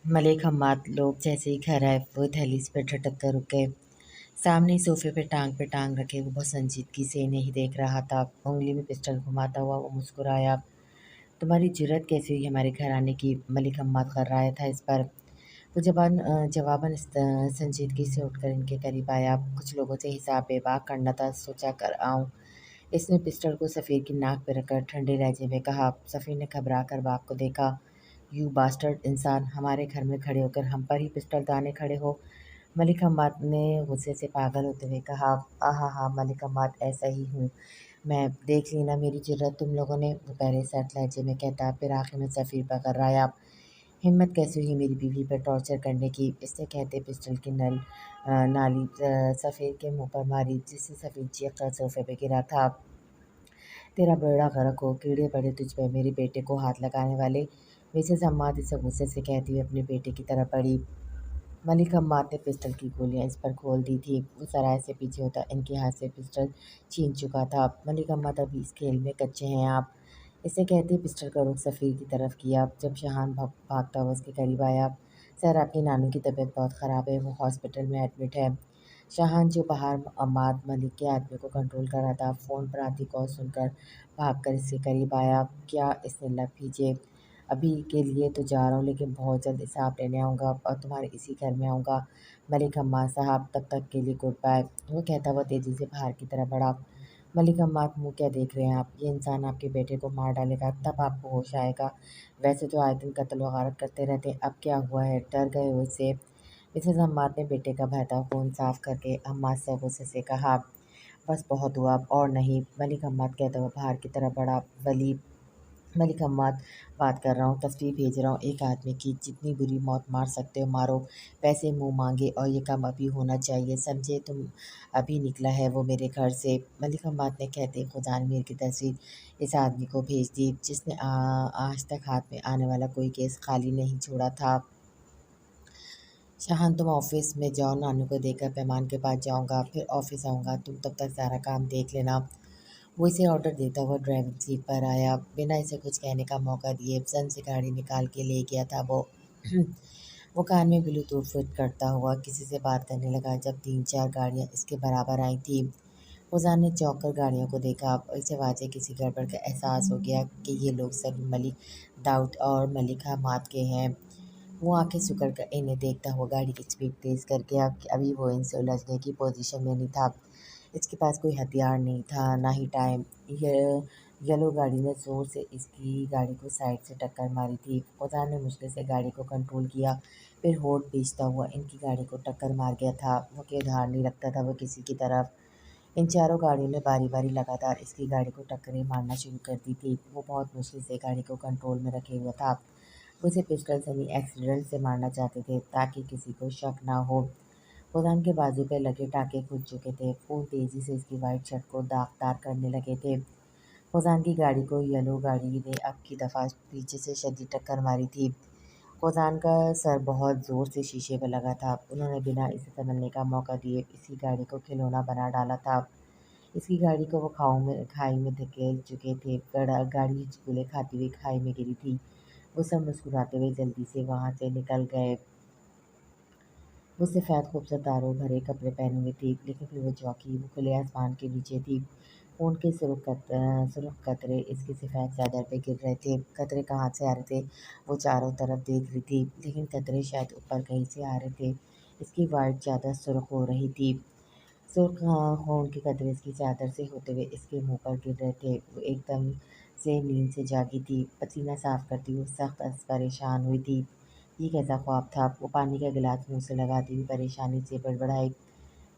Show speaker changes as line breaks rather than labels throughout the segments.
मलिक हम्माद लोग जैसे ही घर आए वो दहलीज पर ठटक कर रुक गए। सामने ही सोफे पे टांग रखे वो बहुत संजीदगी से इन्हें ही देख रहा था। उंगली में पिस्टल घुमाता हुआ वो मुस्कुराया। तुम्हारी जुर्रत कैसी हुई हमारे घर आने की? मलिक हम्माद कर्राया था इस पर। वो जवाबन संजीदगी से उठकर इनके करीब आया। कुछ लोगों से हिसाब बेबाक करना था, सोचा कर आऊं। इसने पिस्टल को सफ़ीर की नाक पर रखकर ठंडे लहजे में कहा। सफ़ीर ने घबरा कर बाप को देखा। यू बास्टर्ड इंसान, हमारे घर में खड़े होकर हम पर ही पिस्टल दाने खड़े हो। मलिक हम्माद ने गुस्से से पागल होते हुए कहा। आहा मलिक हम्माद, ऐसा ही हूँ मैं, देख ली ना मेरी जुर्रत तुम लोगों ने, वो पहले सख्त लहजे में कहता, फिर आखिर में सफ़ीर पर कर्राया। हिम्मत कैसे हुई मेरी बीवी पर टॉर्चर करने की? इसने कहते पिस्टल की नाली सफ़ीर के मुंह पर मारी, जिससे सफ़ीर चीख कर सोफे पे गिरा था। तेरा बेड़ा गर्क हो, कीड़े पड़े तुझ पे मेरे बेटे को हाथ लगाने वाले, मिसेस अम्माद इसे गुस्से से कहती हुई अपने बेटे की तरफ बढ़ी। मलिक अम्माद ने पिस्टल की गोलियां इस पर खोल दी थी। वो सराय से पीछे होता इनके हाथ से पिस्टल छीन चुका था। मलिक अम्माद, अभी इस खेल में कच्चे हैं आप, इसे कहते ही पिस्टल का रुख सफ़ीर की तरफ किया। जब शहान भागता हुआ उसके करीब आया। सर, आपकी नानू की तबीयत बहुत ख़राब है, वो हॉस्पिटल में एडमिट है। शाहान, जो बाहर अम्माद मलिक के आदमी को कंट्रोल कर रहा था, फ़ोन पर आती कॉल सुनकर भागकर इसके करीब आया। क्या? इसने लब खींचे। अभी के लिए तो जा रहा हूँ, लेकिन बहुत जल्द हिसाब लेने आऊँगा और तुम्हारे इसी घर में आऊँगा। मलिक अम्माद साहब, तब तक के लिए गुड बाय। वो कहता हुआ तेज़ी से बाहर की तरफ बढ़ा। मलिक अम्माद, मुँह क्या देख रहे हैं आप? ये इंसान आपके बेटे को मार डालेगा, तब आपको होश आएगा। वैसे तो आए दिन कत्ल व गारत करते रहते हैं, अब क्या हुआ है? डर गए हो इससे? मिसेस अम्माद ने बेटे का बहता फ़ोन साफ करके अम्माद से गुस्से से कहा। बस बहुत हुआ, अब और नहीं, मलिक अम्माद कहता हुआ बाहर की तरफ बढ़ा। वली, मलिक अम्माद, बात कर रहा हूँ, तस्वीर भेज रहा हूँ एक आदमी की, जितनी बुरी मौत मार सकते हो मारो, पैसे मुंह मांगे, और ये काम अभी होना चाहिए, समझे तुम? अभी निकला है वो मेरे घर से। मलिक अम्माद ने कहते खुदा मीर की तस्वीर इस आदमी को भेज दी, जिसने आज तक हाथ में आने वाला कोई केस खाली नहीं छोड़ा था। शाहान, तुम ऑफिस में जाओ, नानू को देकर पैमान के पास जाऊंगा, फिर ऑफिस आऊँगा, तुम तब तक सारा काम देख लेना। वो इसे ऑर्डर देता हुआ ड्राइविंग सीट पर आया। बिना इसे कुछ कहने का मौका दिए सन से गाड़ी निकाल के ले गया था वो। वो कान में ब्लूटूथ फिट करता हुआ किसी से बात करने लगा जब 3-4 गाड़ियां इसके बराबर आई थी। फौजान ने चौंक कर गाड़ियों को देखा। इसे वाजे किसी गड़बड़ का एहसास हो गया कि ये लोग सभी मलिक दाऊद और मलिका मात के हैं। वो आंखें सिकुड़ कर इन्हें देखता हुआ गाड़ी की स्पीड तेज कर गया कि अभी वो इनसे उलझने की पोजीशन में नहीं था। इसके पास कोई हथियार नहीं था, ना ही टाइम। ये येलो गाड़ी ने ज़ोर से इसकी गाड़ी को साइड से टक्कर मारी थी। फौजान ने मुश्किल से गाड़ी को कंट्रोल किया, फिर होड़ बेचता हुआ इनकी गाड़ी को टक्कर मार गया था। वो के उधार नहीं रखता था वो किसी की तरफ। इन चारों गाड़ियों ने बारी बारी लगातार इसकी गाड़ी को टक्करें मारना शुरू कर दी थी। वो बहुत मुश्किल से गाड़ी को कंट्रोल में रखे हुआ था। वो इसे पिस्टल से नहीं, एक्सीडेंट से मारना चाहते थे, ताकि किसी को शक ना हो। फौजान के बाजू पे लगे टाके खुल चुके थे। खून तेजी से इसकी वाइट शर्ट को दागदार करने लगे थे। फौजान की गाड़ी को येलो गाड़ी ने अब की दफ़ा पीछे से शदीद टक्कर मारी थी। फौजान का सर बहुत ज़ोर से शीशे पर लगा था। उन्होंने बिना इसे संभलने का मौका दिए इसकी गाड़ी को खिलौना बना डाला था। इसकी गाड़ी को वो खाई में धकेल चुके थे। गाड़ी हिचकोले खाती हुई खाई में गिरी थी। वो सब मुस्कुराते हुए जल्दी से वहाँ से निकल गए। वो सफ़ेद खूबसूरत तारों भरे कपड़े पहने हुए थी, लेकिन फिर वो चौंकी। वो खुले आसमान के नीचे थी। ऊन के सुर्ख कतरे इसकी सफ़ेद चादर पे गिर रहे थे। कतरे कहाँ से आ रहे थे? वो चारों तरफ देख रही थी, लेकिन कतरे शायद ऊपर कहीं से आ रहे थे। इसकी वाइट चादर सुर्ख हो रही थी। सुर्ख खून के कतरे इसकी चादर से होते हुए इसके मुंह पर गिर रहे थे। वो एकदम से नींद से जागी थी। पसीना साफ करती हुई सख्त परेशान हुई थी। ये कैसा ख्वाब था? वो पानी का गिलास मुंह से लगाती हुई परेशानी से बड़बड़ाई।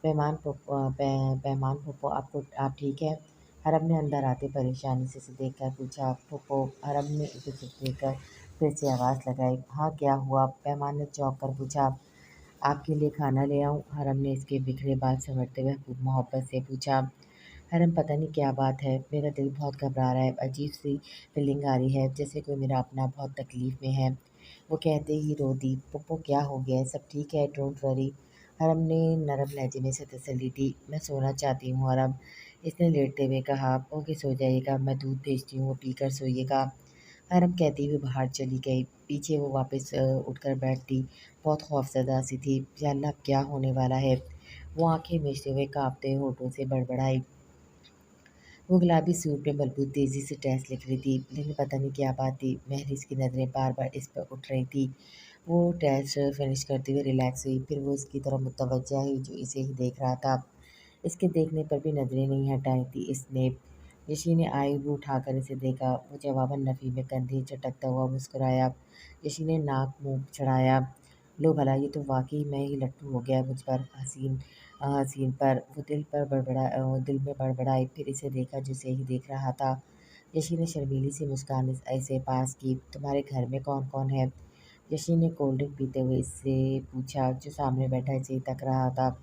पैमान फुप्पो, आप ठीक है? हरम ने अंदर आते परेशानी से उसे देखकर पूछा। फुप्पो, हरम ने उसे चुप देखकर फिर से आवाज़ लगाई। हाँ, क्या हुआ? पैमान ने चौंक कर पूछा। आपके लिए खाना ले आऊं? हरम ने इसके बिखरे बाल समेटते हुए खूब मोहब्बत से पूछा। हरम, पता नहीं क्या बात है, मेरा दिल बहुत घबरा रहा है, अजीब सी फीलिंग आ रही है, जैसे कोई मेरा अपना बहुत तकलीफ़ में है। वो कहते ही रो दी। पप्पू, क्या हो गया है? सब ठीक है, डोंट वरी। हरम ने नरम लहजे में से तसल्ली दी। मैं सोना चाहती हूँ हरम, इसने लेटते हुए कहा। ओके, सो जाइएगा, मैं दूध भेजती हूँ, वो पीकर सोइएगा। हरम कहती हुई बाहर चली गई। पीछे वो वापस उठकर बैठती, बहुत खौफज़दा सी थी। या अल्लाह! अब क्या होने वाला है? वो आँखें मीचते हुए काँपते होठों से बड़बड़ाई। वो गुलाबी सूट पे बलबूत तेज़ी से टेस्ट लिख रही थी, लेकिन पता नहीं क्या बात थी, महरिज की नज़रें बार-बार इस पर उठ रही थी। वो टेस्ट फिनिश करते हुए रिलैक्स हुई, फिर वो उसकी तरफ मुतवज्जा हुई जो इसे ही देख रहा था। इसके देखने पर भी नज़रें नहीं हटाई थी इसने। यशी ने आईब्रो उठाकर इसे देखा। वो जवाबन नफ़ी में कंधे झटकता हुआ मुस्कुराया। यशी ने नाक मुंह चढ़ाया। लो भला, ये तो वाकई मैं ही लट्टू हो गया मुझ पर हसीन पर। वो दिल में बड़बड़ाई, फिर इसे देखा जिसे ही देख रहा था। यशी ने शर्मीली सी मुस्कान ऐसे पास की। तुम्हारे घर में कौन कौन है? यशी ने कोल्ड ड्रिंक पीते हुए इससे पूछा, जो सामने बैठा इसे ही तक रहा था।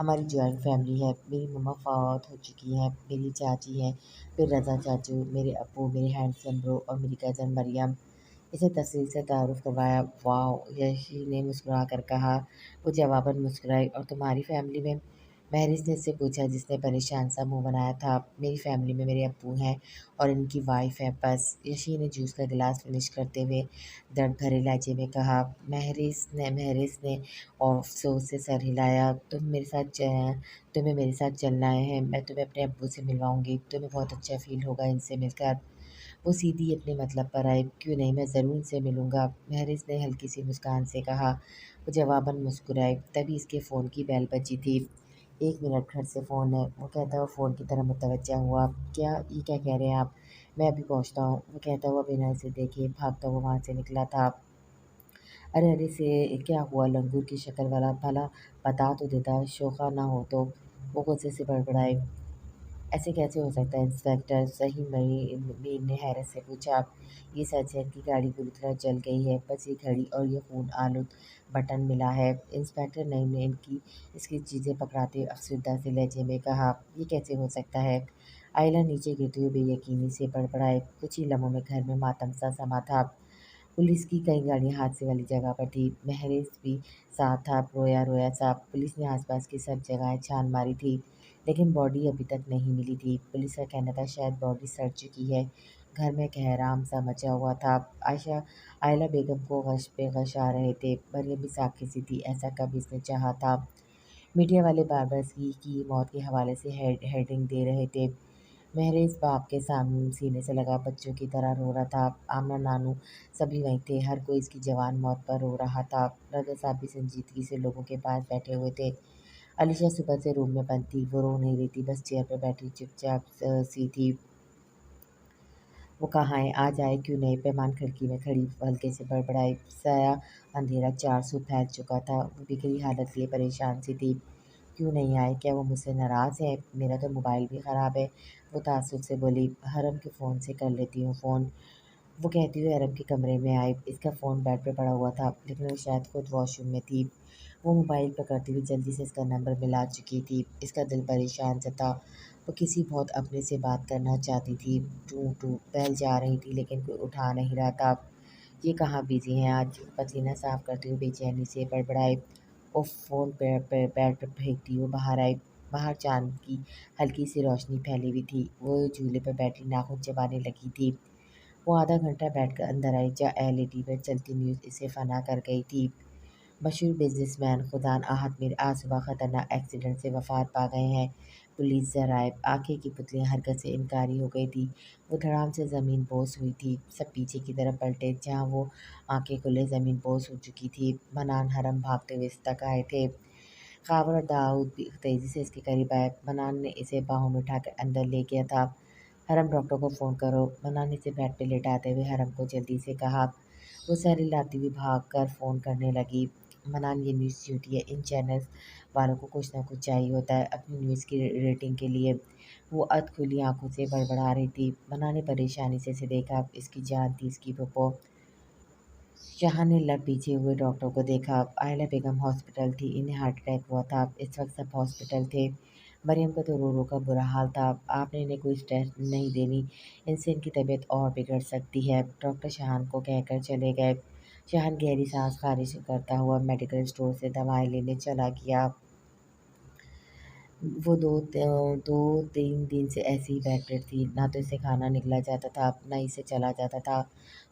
हमारी जॉइंट फैमिली है। मेरी मम्मा फौत हो चुकी हैं, मेरी चाची हैं, फिर रज़ा चाचू, मेरे अब्बू, मेरे हैंडसम ब्रो और मेरी कज़न मरियम। इसे तफसील से तारुफ करवाया। वाओ! यशी ने मुस्कुरा कर कहा। वो जवाबन मुस्कुराई। और तुम्हारी फैमिली में? महरिज ने उससे पूछा, जिसने परेशान सा मुंह बनाया था। मेरी फैमिली में मेरे अब्बू हैं और इनकी वाइफ है, बस। यशी ने जूस का गिलास फिनिश करते हुए दर्द भरे लहजे में कहा। महरिज ने और अफसोस से सर हिलाया। तुम्हें मेरे साथ चलना है। मैं तुम्हें अपने अब्बू से मिलवाऊंगी। तुम्हें बहुत अच्छा फील होगा इनसे मिलकर। वो सीधी अपने मतलब पर आए। क्यों नहीं, मैं ज़रूर इनसे मिलूँगा, महरिज ने हल्की सी मुस्कान से कहा। वो जवाबन मुस्कुराए। तभी इसके फ़ोन की बेल बजी थी। 1 मिनट, घर से फ़ोन है, वो कहता हुआ फ़ोन की तरफ मुतवज्जा हुआ। क्या कह रहे हैं आप? मैं अभी पहुँचता हूँ, वो कहता हुआ बिना इसे देखे भागता हुआ वहाँ से निकला था। अरे अरे से क्या हुआ लंगूर की शक्ल वाला? भला बता तो देता, शोखा ना हो तो। वो गुस्से से बड़बड़ाए। ऐसे कैसे हो सकता है इंस्पेक्टर? सही मीर ने हैरत से पूछा। ये सच है कि गाड़ी पूरी तरह जल गई है, बस ये घड़ी और ये खून आलूद बटन मिला है। इंस्पेक्टर नईम ने इनकी इसकी चीज़ें पकड़ाते हुए अफसरदा से लहजे में कहा। ये कैसे हो सकता है? आयला नीचे गिरते हुए बेयकीनी से बड़बड़ाए। कुछ ही लम्हों में घर में मातम सा समा था। पुलिस की कई गाड़ियां हादसे वाली जगह पर थी। महरेज भी साथ था, रोया रोया सा। पुलिस ने आसपास की सब जगहें छान मारी थी, लेकिन बॉडी अभी तक नहीं मिली थी। पुलिस का कहना था शायद बॉडी सड़ चुकी है। घर में कहराम सा मचा हुआ था। आयला बेगम को गश पे गश आ रहे थे। मरियम भी साख्य सी थी, ऐसा कभी इसने चाहा था। मीडिया वाले बार बार इसकी की मौत के हवाले से हेडिंग दे रहे थे। महरेज बाप के सामने सीने से लगा बच्चों की तरह रो रहा था। आमना नानू सभी वहीं थे। हर कोई इसकी जवान मौत पर रो रहा था। रज़ा साहब भी संजीदगी से लोगों के पास बैठे हुए थे। अलीशा सुबह से रूम में बंद थी। वो रो नहीं रही थी, बस चेयर पर बैठी चुपचाप सी थी। वो कहाँ है? आज आए क्यों नहीं? पैमान खिड़की में खड़ी हल्के से बड़बड़ाई। साया अंधेरा 400 फैल चुका था। वो बिखरी हालत लिए परेशान सी थी। क्यों नहीं आए? क्या वो मुझसे नाराज़ है? मेरा तो मोबाइल भी ख़राब है। वो ताज्जुब से बोली। हरम के फ़ोन से कर लेती हूँ फ़ोन, वो कहती हुई हरम के कमरे में आई। इसका फ़ोन बेड पे पड़ा हुआ था, लेकिन वो शायद खुद वॉशरूम में थी। वो मोबाइल पकड़ती हुई जल्दी से इसका नंबर मिला चुकी थी। इसका दिल परेशान सा था। वो किसी बहुत अपने से बात करना चाहती थी। टू टू बेल जा रही थी, लेकिन कोई उठा नहीं रहा था। ये कहाँ बिजी हैं आज? पसीना साफ करते हुए बेचैनी से बड़बड़ाए। वो फ़ोन बेड पर फेंकती हुई बाहर आई। बाहर चाँद की हल्की सी रोशनी फैली हुई थी। वो झूले पर बैठी नाखून चबाने लगी थी। वो आधा घंटा बैठकर अंदर आई, जहाँ एलईडी पर चलती न्यूज़ इसे फना कर गई थी। मशहूर बिजनेसमैन खुदान आहत मीर आज सुबह खतरनाक एक्सीडेंट से वफात पा गए हैं। पुलिस जराइब, आंखें की पुतलियां हरकत से इनकारी हो गई थी। वो धड़ाम से ज़मीन बोस हुई थी। सब पीछे की तरफ पलटे, जहाँ वो आंखें खुले ज़मीन बोस हो चुकी थी। मनान हरम भागते हुए इस तक आए थे। खावर और दाऊद भी तेज़ी से इसके करीब आए। मनान ने इसे बाहों में उठाकर अंदर ले गया था। हरम, डॉक्टर को फ़ोन करो। मनान ने इसे बेड पे लेटाते हुए हरम को जल्दी से कहा। वो सर हिलाती हुई भाग कर फ़ोन करने लगी। मनान, ये न्यूज़ झूठी है। इन चैनल्स वालों को कुछ ना कुछ चाहिए होता है अपनी न्यूज़ की रेटिंग के लिए। वो अधखुली आंखों से बड़बड़ा रही थी। मनान ने परेशानी से इसे देखा। इसकी जान थी इसकी फूफो। शाह ने लब पीछे हुए डॉक्टर को देखा। आयला बेगम हॉस्पिटल थी, इन्हें हार्ट अटैक हुआ था। इस वक्त सब हॉस्पिटल थे। मरियम का तो रो रो का बुरा हाल था। आपने इन्हें कोई स्ट्रेस नहीं देनी, इनसे इनकी तबीयत और बिगड़ सकती है, डॉक्टर शाहान को कहकर चले गए। शाहान गहरी सांस खारिज करता हुआ मेडिकल स्टोर से दवाएं लेने चला गया। वो 2-3 दिन से ऐसे ही बेड थी, ना तो इसे खाना निगला जाता था, ना इसे चला जाता था।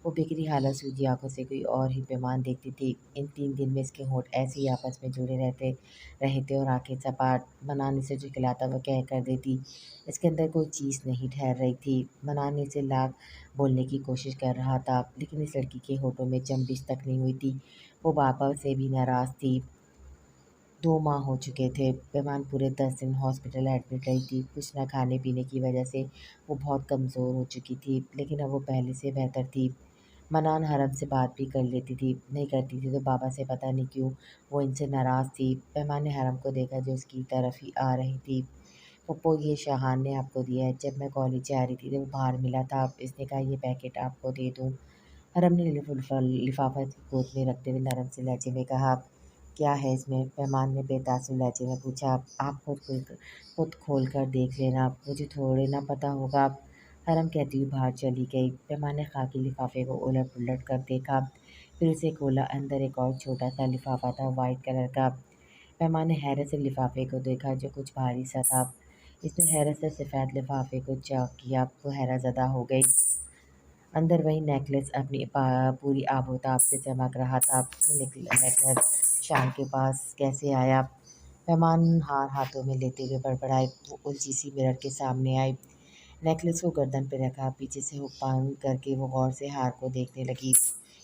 वो बिखरी हालत सूजी आँखों से कोई और ही पैमान देखती थी। इन 3 दिन में इसके होंठ ऐसे ही आपस में जुड़े रहे थे और आँखें सपाट। मनान इसे जो खिलाता वो कह कर देती। इसके अंदर कोई चीज़ नहीं ठहर रही थी। मनान इसे लाख बोलने की कोशिश कर रहा था, लेकिन इस लड़की के होठों में चंबिश तक नहीं हुई थी। वो पापा से भी नाराज़ थी। 2 माह हो चुके थे। पैमान पूरे 10 दिन हॉस्पिटल एडमिट रही थी। कुछ न खाने-पीने की वजह से वो बहुत कमज़ोर हो चुकी थी, लेकिन अब वो पहले से बेहतर थी। मनान हरम से बात भी कर लेती थी, नहीं करती थी तो बाबा से पता नहीं क्यों वो इनसे नाराज़ थी। पैमान ने हरम को देखा जो उसकी तरफ ही आ रही थी। पप्पू ये शाहान ने आपको दिया है। जब मैं कॉलेज जा रही थी तो वो बाहर मिला था। इसने कहा ये पैकेट आपको दे दूँ। हरम ने लिफाफा गोद में रखते हुए नरम से लहजे में कहा, क्या है इसमें? मेहमान ने बेतासुर लहजे में पूछा। आप खुद खोल कर देख लेना, मुझे थोड़े ना पता होगा। हरम कहती हुई बाहर चली गई। मेहमान ने खाकी लिफाफे को उलट पुलट कर देखा, फिर उसे खोला। अंदर एक और छोटा सा लिफाफा था, वाइट कलर का। मेहमान ने हैरत से लिफाफे को देखा जो कुछ भारी सा था। इसने हैरत से सफ़ेद लिफाफे को चेक किया। वो हैरतज़दा हो गई। अंदर वही नेकलेस अपनी पूरी आबोताब से चमक रहा था। नेकलेस शान के पास कैसे आया? मेहमान हार हाथों में लेते हुए बड़बड़ाए। वो उलझी सी मिरर के सामने आई। नेकलेस को गर्दन पे रखा, पीछे से हुक बांध करके वो गौर से हार को देखने लगी।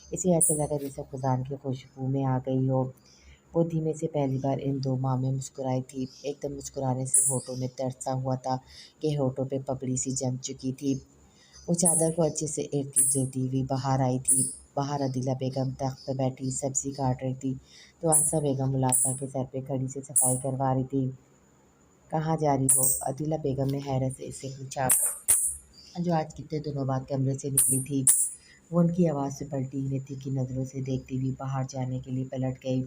इसे ऐसे लगा जैसे खुदान की खुशबू में आ गई हो। वो धीमे से पहली बार इन 2 माह में मुस्कुराई थी। एकदम मुस्कुराने से होठों में दर्द हुआ था कि होठों पे पपड़ी सी जम चुकी थी। वो चादर को अच्छे से इर्द-गिर्द लेती हुई बाहर आई थी। बाहर अदीला बेगम तख्त पर बैठी सब्ज़ी काट रही थी, तो आंसा बेगम मुलाज़मा के सर पे खड़ी से सफाई करवा रही थी। कहाँ जा रही हो? अदीला बेगम ने हैरत से इससे पूछा, जो आज कितने दिनों बाद कमरे से निकली थी। वो उनकी आवाज़ से पलटी हुई तीखी नज़रों से देखती हुई बाहर जाने के लिए पलट गई।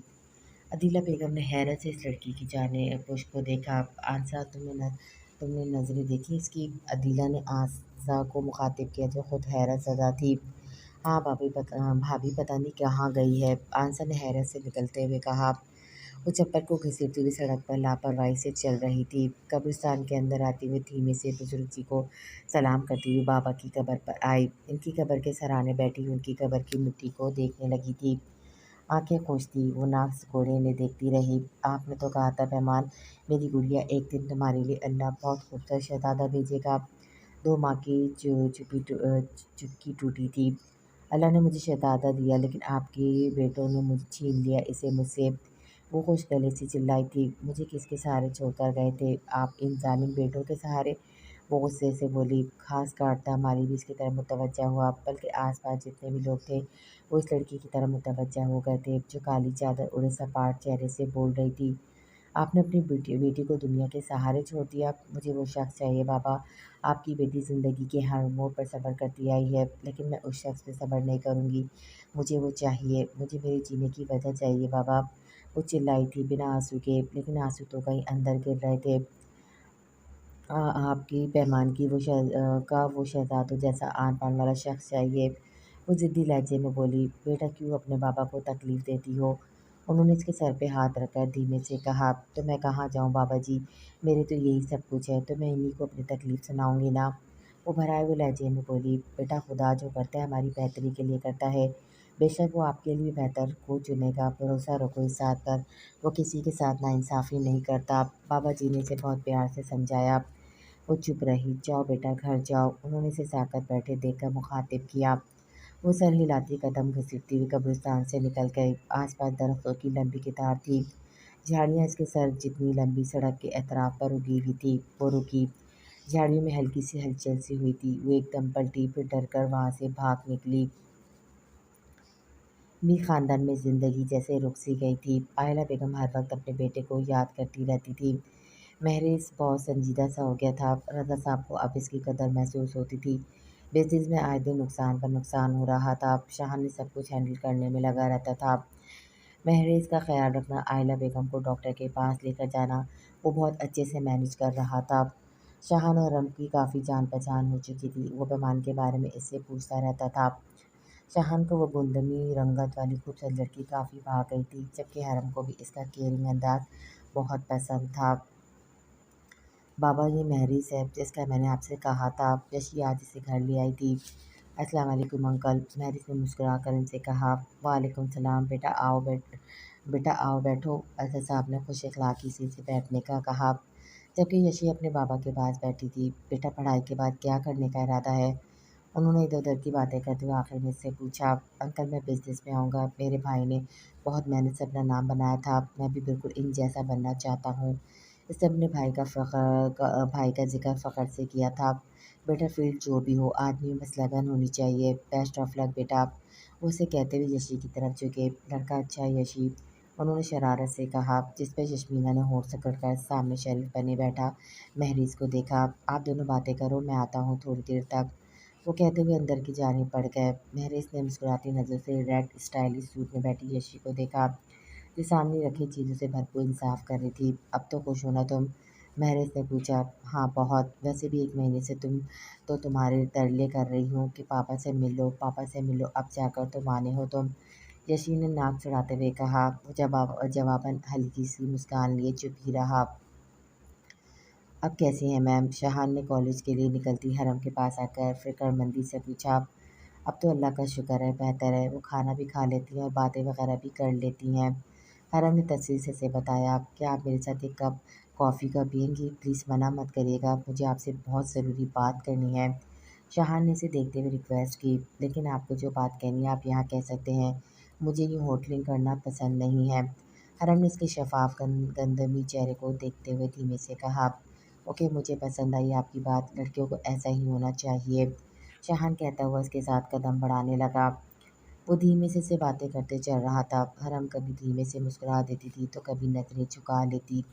अदीला बेगम ने हैरत से इस लड़की की पुष्प को देखा। आंसा, तुमने नज़रें देखी इसकी? अदीला ने आंसा को मुखातिब किया जो खुद हैरत ज़दा थी। हाँ भाभी पता नहीं कहाँ गई है, आंसा ने हैरत से निकलते हुए कहा। वो चप्पल को घसीटती हुई सड़क पर लापरवाही से चल रही थी। कब्रिस्तान के अंदर आते हुए धीमे से बुजुर्ग जी को सलाम करती हुई बाबा की कब्र पर आई। इनकी कब्र के सराहने बैठी उनकी कब्र की मिट्टी को देखने लगी थी। आंखें खुश थी, वो नाक सिकोड़े ने देखती रही। आपने तो कहा था मेहमान, मेरी गुड़िया, एक दिन तुम्हारे लिए अल्लाह बहुत खूबसूरत शहजादा भेजेगा। 2 माह की चुप्पी टूटी थी। अल्लाह ने मुझे शहजादा दिया, लेकिन आपके बेटों ने मुझे छीन लिया इसे मुझसे। वो खुश गले से चिल्लाई थी। मुझे किसके सहारे छोड़कर गए थे आप? इन जालिम बेटों के सहारे। वो गुस्से से बोली। घास काटता माली भी इसकी तरफ मुतवज्जा हुआ, बल्कि आसपास जितने भी लोग थे वो इस लड़की की तरफ मुतवज्जा हो गए थे, जो काली चादर उड़े सपाट चेहरे से बोल रही थी। आपने अपनी बेटी को दुनिया के सहारे छोड़ दिया। मुझे वो शख्स चाहिए बाबा। आपकी बेटी ज़िंदगी के हर मोड़ पर सब्र करती आई है, लेकिन मैं उस शख्स पे सब्र नहीं करूँगी। मुझे वो चाहिए, मुझे मेरे जीने की वजह चाहिए बाबा। वो चिल्लाई थी बिना आंसू के, लेकिन आंसू तो कहीं अंदर गिर रहे थे। आपकी पैमान की वो शहज़ादों जैसा आन-पान वाला शख़्स चाहिए। वो ज़िद्दी लहजे में बोली, बेटा क्यों अपने बाबा को तकलीफ़ देती हो? उन्होंने इसके सर पे हाथ रखकर धीमे से कहा, तो मैं कहाँ जाऊँ बाबा जी? मेरे तो यही सब कुछ है, तो मैं इन्हीं को अपनी तकलीफ़ सुनाऊँगी ना। वो भराए हुए लहजे में बोली, बेटा खुदा जो करता है हमारी बेहतरी के लिए करता है। बेशक वो आपके लिए बेहतर को चुनेगा, भरोसा रखो इस बात पर। वो किसी के साथ नाइंसाफ़ी नहीं करता। बाबा जी ने इसे बहुत प्यार से समझाया। वो चुप रही। जाओ बेटा घर जाओ, उन्होंने इसे साकत बैठे देखकर मुखातिब किया। वो सर हिलाती कदम घसीटती हुई कब्रिस्तान से निकल गई। आसपास दरख्तों की लंबी कतार थी। झाड़ियाँ इसके सर जितनी लंबी सड़क के एतराफ़ पर उगी हुई थी। वो रुकी। झाड़ियों में हल्की सी हलचल सी हुई थी। वो एकदम पलटी, फिर डरकर वहाँ से भाग निकली। मीर ख़ानदान में ज़िंदगी जैसे रुक सी गई थी। आयला बेगम हर वक्त अपने बेटे को याद करती रहती थी। महरेज़ बहुत संजीदा सा हो गया था। रज़ा साहब को अब इसकी कदर महसूस होती थी। बिज़नेस में आए दिन नुकसान पर नुकसान हो रहा था। शाह ने सब कुछ हैंडल करने में लगा रहता था। महरेज़ का ख़्याल रखना, आयला बेगम को डॉक्टर के पास लेकर जाना, वो बहुत अच्छे से मैनेज कर रहा था। शाहान और रम की काफ़ी जान पहचान हो चुकी थी। वो मेहमान के बारे में इससे पूछता रहता था। शाहान को वो गुंदमी रंगत वाली खूबसूरत लड़की काफ़ी भा गई थी, जबकि हरम को भी इसका केयरिंग अंदाज़ बहुत पसंद था। बाबा ये महरीस है जिसका मैंने आपसे कहा था। यशी आज इसे घर ले आई थी। अस्सलाम वालेकुम अंकल, महरीस ने मुस्कुराकर इनसे कहा। वालेकुम सलाम, बेटा आओ बैठो। असद साहब ने खुश अखलाकी से बैठने का कहा, जबकि यशी अपने बाबा के पास बैठी थी। बेटा पढ़ाई के बाद क्या करने का इरादा है? उन्होंने इधर उधर की बातें करते हुए आखिर में से पूछा। अंकल मैं बिजनेस में आऊँगा, मेरे भाई ने बहुत मेहनत से अपना नाम बनाया था, मैं भी बिल्कुल इन जैसा बनना चाहता हूँ। इसने अपने भाई का जिक्र फ़ख्र से किया था। बेटा फील्ड जो भी हो, आदमी में बस लगन होनी चाहिए। बेस्ट ऑफ लक बेटा। वो उसे कहते हुए यशी की तरफ झुके। लड़का अच्छा है यशी, उन्होंने शरारत से कहा, जिस पर यशमीना ने होठ सकड़कर सामने शेल्फ बने बैठा महरीज को देखा। आप दोनों बातें करो, मैं आता हूँ थोड़ी देर तक। वो कहते हुए अंदर की जानिब बढ़ गए। महरेज ने मुस्कुराती नज़र से रेड स्टाइलिश सूट में बैठी यशी को देखा, जो सामने रखी चीज़ों से भरपूर इंसाफ कर रही थी। अब तो खुश हो ना तुम? महरेज ने पूछा। हाँ बहुत, वैसे भी 1 महीने से तुम्हारे तरले कर रही हूँ कि पापा से मिलो पापा से मिलो, अब जाकर तो माने हो तुम। यशी ने नाक चढ़ाते हुए कहा। वो जवाबन हल्की सी मुस्कान लिए चुप ही रहा। अब कैसी हैं मैम? शहान ने कॉलेज के लिए निकलती हरम के पास आकर फिक्रमंदी से पूछा। अब तो अल्लाह का शुक्र है, बेहतर है। वो खाना भी खा लेती हैं और बातें वगैरह भी कर लेती हैं। हरम ने तफसील से बताया। क्या आप मेरे साथ एक कप कॉफ़ी का पियेंगी? प्लीज़ मना मत करिएगा, मुझे आपसे बहुत ज़रूरी बात करनी है। शहान ने इसे देखते हुए रिक्वेस्ट की। लेकिन आपको जो बात कहनी है आप यहाँ कह सकते हैं, मुझे यूँ होटलिंग करना पसंद नहीं है। हरम ने उसके शफाफ गंदमी चेहरे को देखते हुए धीमे से कहा। ओके, मुझे पसंद आई आपकी बात, लड़कियों को ऐसा ही होना चाहिए। शहान कहता हुआ उसके साथ कदम बढ़ाने लगा। वो धीमे से बातें करते चल रहा था। हरम कभी धीमे से मुस्कुरा देती थी तो कभी नजरें झुका लेती।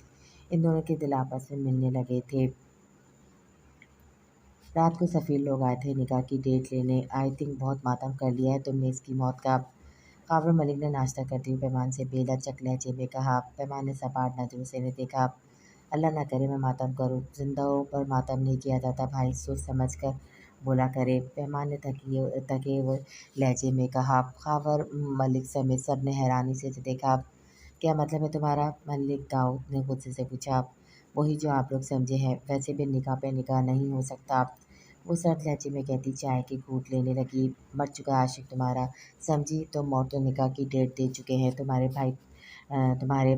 इन दोनों के दिल आपस में मिलने लगे थे। रात को सफ़ीर लोग आए थे निकाह की डेट लेने। आई थिंक बहुत मातम कर लिया है तुमने इसकी मौत का। काबर मलिक ने नाश्ता करते हुए पैमान से बेलचक लहजे में कहा। पैमान ने सपाट नजरों से इन्हें देखा। अल्लाह ना करे मैं मातम करूं, जिंदाओं पर मातम नहीं किया जाता भाई, सोच समझ कर बोला करे। पैमान ने तके हुए लहजे में कहा। खावर मलिक समेत सब ने हैरानी से इसे देखा। क्या मतलब है तुम्हारा? मलिक दाऊद ने गुस्से से पूछा। वही जो आप लोग समझे हैं, वैसे भी निकाह पे निकाह नहीं हो सकता। वो सर्द लहजे में कहती चाय की घूंट लेने लगी। मर चुका आशिक तुम्हारा, समझी तुम, और तो निकाह की डेट दे चुके हैं तुम्हारे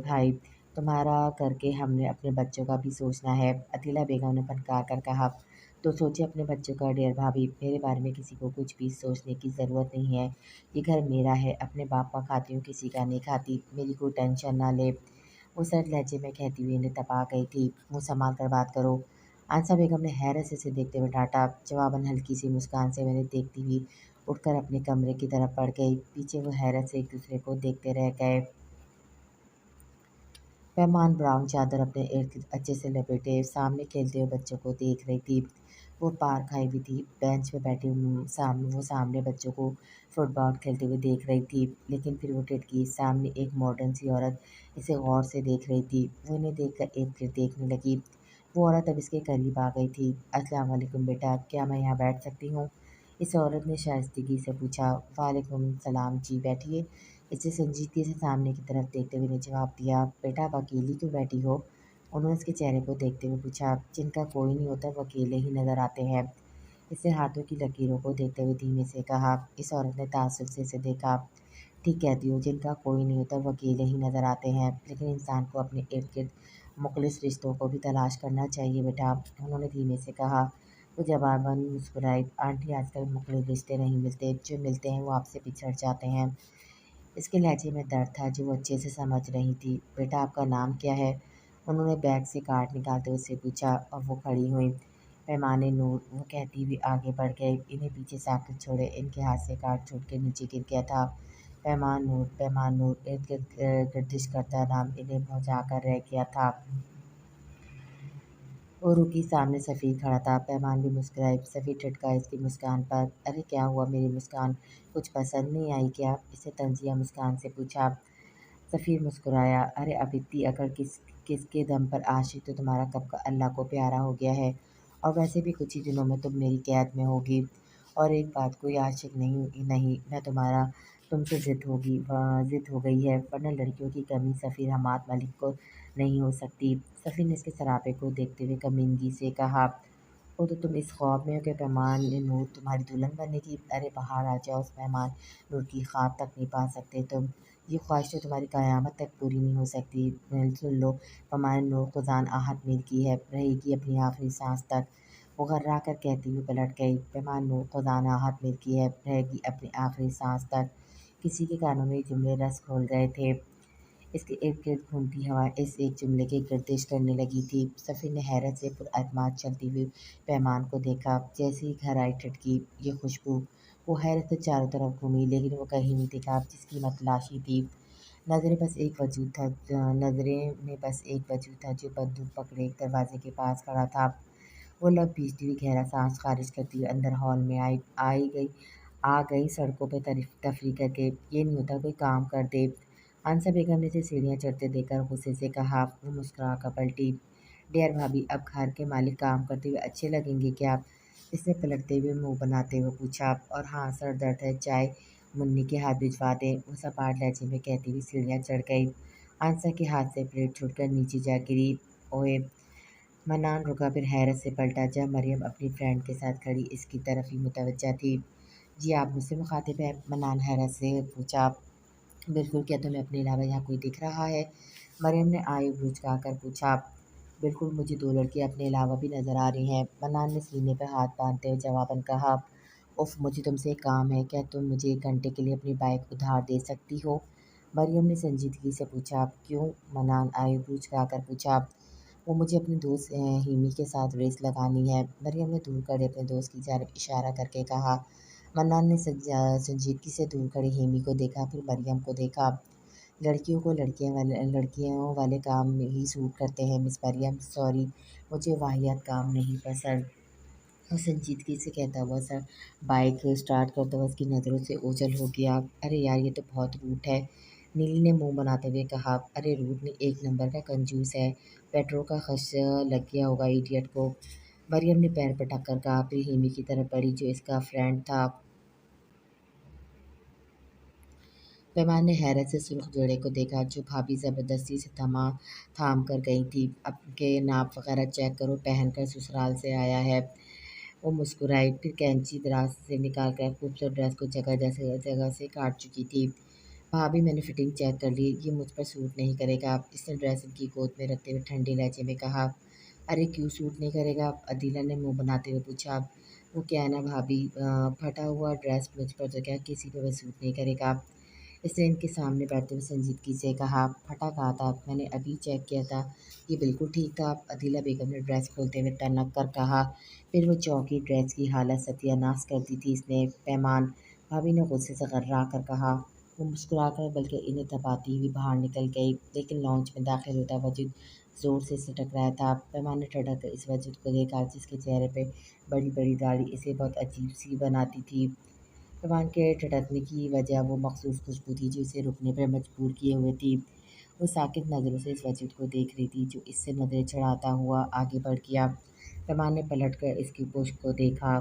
भाई। तुम्हारा करके हमने अपने बच्चों का भी सोचना है, अतीला बेगम ने फनका कर कहा। तो सोचे अपने बच्चों का डियर भाभी, मेरे बारे में किसी को कुछ भी सोचने की ज़रूरत नहीं है। ये घर मेरा है, अपने बाप का खाती हूँ, किसी का नहीं खाती, मेरी कोई टेंशन ना ले। वो सर्द लहजे में कहती हुई इन्हें तपा गई थी। मुँह संभाल कर बात करो। आंसा बेगम ने हैरत से इसे देखते हुए डांटा। जवाबन हल्की सी मुस्कान से मैंने देखती हुई उठकर अपने कमरे की तरफ बढ़ गई। पीछे वो हैरत से एक दूसरे को देखते रह गए। मेहमान ब्राउन चादर अपने इर्द गिर्द अच्छे से लपेटे सामने खेलते हुए बच्चों को देख रही थी। वो पार खाई हुई थी, बेंच पे बैठी सामने बच्चों को फुटबॉल खेलते हुए देख रही थी। लेकिन फिर वो टिटकी सामने एक मॉडर्न सी औरत इसे गौर से देख रही थी। वो इन्हें देखकर एक फिर देखने लगी। वो औरत अब इसके करीब आ गई थी। अस्सलाम वालेकुम बेटा, क्या मैं यहाँ बैठ सकती हूँ? इस औरत ने शाइस्तगी से पूछा। वालेकुम सलाम जी, बैठिए। इसे संजीदगी से सामने की तरफ देखते हुए ने जवाब दिया। बेटा आप अकेली क्यों बैठी हो? उन्होंने उसके चेहरे को देखते हुए पूछा। जिनका कोई नहीं होता वो अकेले ही नजर आते हैं। इसे हाथों की लकीरों को देखते हुए धीमे से कहा। इस औरत ने ताज्जुब से इसे देखा। ठीक कहती हो, जिनका कोई नहीं होता वो अकेले ही नजर आते हैं, लेकिन इंसान को अपने इर्द गिर्द मुखलिस रिश्तों को भी तलाश करना चाहिए बेटा, उन्होंने धीमे से कहा। वो जवाबन मुस्कुराई। आंटी आजकल मुखलिस रिश्ते नहीं मिलते, जो मिलते हैं वो आपसे बिछड़ जाते हैं। इसके लहजे में दर्द था जो वो अच्छे से समझ रही थी। बेटा आपका नाम क्या है? उन्होंने बैग से कार्ड निकालते हुए उससे पूछा और वो खड़ी हुई। पैमाने नूर, वो कहती हुई आगे बढ़ गए। इन्हें पीछे साकित छोड़े, इनके हाथ से कार्ड छूट के नीचे गिर गया था। पैमान नूर इर्द गिर्द गर्दिश करता नाम इन्हें पहुंचा कर रह गया था। वो रुकी, सामने सफ़ीर खड़ा था। पैमान भी मुस्कुराई। सफ़ीर ठिठका इसकी मुस्कान पर। अरे क्या हुआ, मेरी मुस्कान कुछ पसंद नहीं आई क्या? इसे तंजिया मुस्कान से पूछा। सफ़ीर मुस्कुराया। अरे अब इतनी अकड़ किसके दम पर? आशिक तो तुम्हारा कब का अल्लाह को प्यारा हो गया है, और वैसे भी कुछ ही दिनों में तुम मेरी कैद में होगी। और एक बात, कोई आशिक नहीं नहीं मैं तुम्हारा तुमसे ज़िद हो गई है, वरना लड़कियों की कमी सफ़ीर हमाद मलिक को नहीं हो सकती। सफ़ी ने इसके सरापे को देखते हुए कमीनगी से कहा, "ओ तो तुम इस ख्वाब में हो कि मेहमान नूर तुम्हारी दुल्हन बनेगी? अरे बाहर आ जाओ, उस मेहमान नूर की ख्वाब तक नहीं पा सकते तुम। ये ख्वाहिश तो तुम्हारी क़यामत तक पूरी नहीं हो सकती। सुन लो, मेहमान नूर को जान आहत मिल की है, रहेगी अपनी आखिरी सांस तक।" वो घर्रा कर कहती हुई पलट गई, "मेहमान नूर को जान आहत मिल की है, रहेगी अपनी आखिरी सांस तक।" किसी के कानों में ये जुमले रस घोल गए थे। इसके इर्द-गिर्द घूमती हवा इस एक जुमले की गर्दिश करने लगी थी। सफ़ी ने हैरत से पुरअतमाद चलती हुई पैमान को देखा। जैसे ही घर आई ठिठकी ये खुशबू। वो हैरत से चारों तरफ घूमी, लेकिन वो कहीं नहीं दिखा जिसकी वह तलाशी थी। नज़रें में बस एक वजूद था जो बंदूक पकड़े दरवाजे के पास खड़ा था। वो लब भींचती हुई गहरा सांस खारिज करती हुई अंदर हॉल में आ गई सड़कों पे तफरी करके। ये नहीं होता कोई काम कर दे। आंसा बेगम ने इसे सीढ़ियाँ चढ़ते देखकर गुस्से से कहा। वो मुस्कुरा कर पलटी। "डियर भाभी, अब घर के मालिक काम करते हुए अच्छे लगेंगे क्या?" इसने पलटते हुए मुंह बनाते हुए पूछा। "और हाँ, सर दर्द है, चाय मुन्नी के हाथ भिजवा दें?" वो सपाट लहजे में कहती हुई सीढ़ियाँ चढ़ गई। आंसा के हाथ से प्लेट छूटकर नीचे जा गिरी। "ओए!" मन्नान रुका, फिर हैरत से पलटा जब मरियम अपनी फ्रेंड के साथ खड़ी इसकी तरफ ही मुतवज्जा थी। "जी आप मुझसे मुखातिब हैं?" मन्नान हैरत से पूछा। "बिल्कुल, क्या तुम्हें अपने अलावा यहाँ कोई दिख रहा है?" मरियम ने आईब्रो झुकाकर पूछा। "बिल्कुल, मुझे दो लड़कियाँ अपने अलावा भी नज़र आ रही हैं।" मन्नान ने सीने पर हाथ बांधते हुए जवाबन कहा। "उफ़, मुझे तुमसे एक काम है, क्या तुम मुझे 1 घंटे के लिए अपनी बाइक उधार दे सकती हो?" मरियम ने संजीदगी से पूछा। "क्यों?" मन्नान आईब्रो झुकाकर पूछा। "वो मुझे अपने दोस्त हिमी के साथ रेस लगानी है।" मरियम ने दूर खड़े अपने दोस्त की जानिब इशारा करके कहा। मन्नान ने संजीदगी से दूर खड़े हिमी को देखा, फिर मरियम को देखा। "लड़कियों को लड़कियों वाले काम ही सूट करते हैं मिस मरियम। सॉरी, मुझे वाहियात काम नहीं पसंद।" वो संजीदगी से कहता हुआ सर बाइक स्टार्ट करता हुआ उसकी नज़रों से ओझल हो गया। "अरे यार, ये तो बहुत रूठ है।" नीली ने मुंह बनाते हुए कहा। "अरे रूठ नहीं, एक नंबर का कंजूस है। पेट्रोल का खर्च लग गया होगा इडियट को।" मरियम ने पैर पटक कर कहा, फिर हिमी की तरफ बढ़ी जो इसका फ्रेंड था। पैमान ने हैरत से सुर्ख जोड़े को देखा जो भाभी ज़बरदस्ती से थाम कर गई थी। "अब के नाप वगैरह चेक करो, पहनकर ससुराल से आया है।" वो मुस्कुराई, फिर कैंची दराज से निकालकर खूबसूरत ड्रेस को जगह से काट चुकी थी। "भाभी, मैंने फिटिंग चेक कर ली, ये मुझ पर सूट नहीं करेगा।" इसने ड्रेस उनकी गोद में रखते हुए ठंडे लहजे में कहा। "अरे क्यों सूट नहीं करेगा?" अदीला ने मुंह बनाते हुए पूछा। "वो क्या है ना भाभी, फटा हुआ ड्रेस मुझ पर तो क्या किसी पर भी सूट नहीं करेगा।" इसने इनके सामने बैठते हुए संजीदगी से कहा। "फटा कहा था? मैंने अभी चेक किया था, ये बिल्कुल ठीक था।" अदीला बेगम ने ड्रेस खोलते हुए तनक कर कहा। फिर वो चौंकी, ड्रेस की हालत सत्यानाश कर दी थी इसने। "पैमान!" भाभी ने गुस्से से गर्रा कर कहा। वो मुस्कुराकर बल्कि इन्हें दबाती हुई बाहर निकल गई, लेकिन लॉन्च में दाखिल होता वजूद ज़ोर से सिसक रहा था। पैमान ने ठठक कर इस वजूद को देखा जिसके चेहरे पे बड़ी-बड़ी दाढ़ी इसे बहुत अजीब-सी बनाती थी। पैमान के ठिठकने की वजह वो मख़सूस खुशबू थी जो इसे रुकने पर मजबूर किए हुए थी। वो साकित नज़रों से इस वजूद को देख रही थी जो इससे नज़रें चढ़ाता हुआ आगे बढ़ गया। पैमान ने पलटकर इसकी पुश्त को देखा।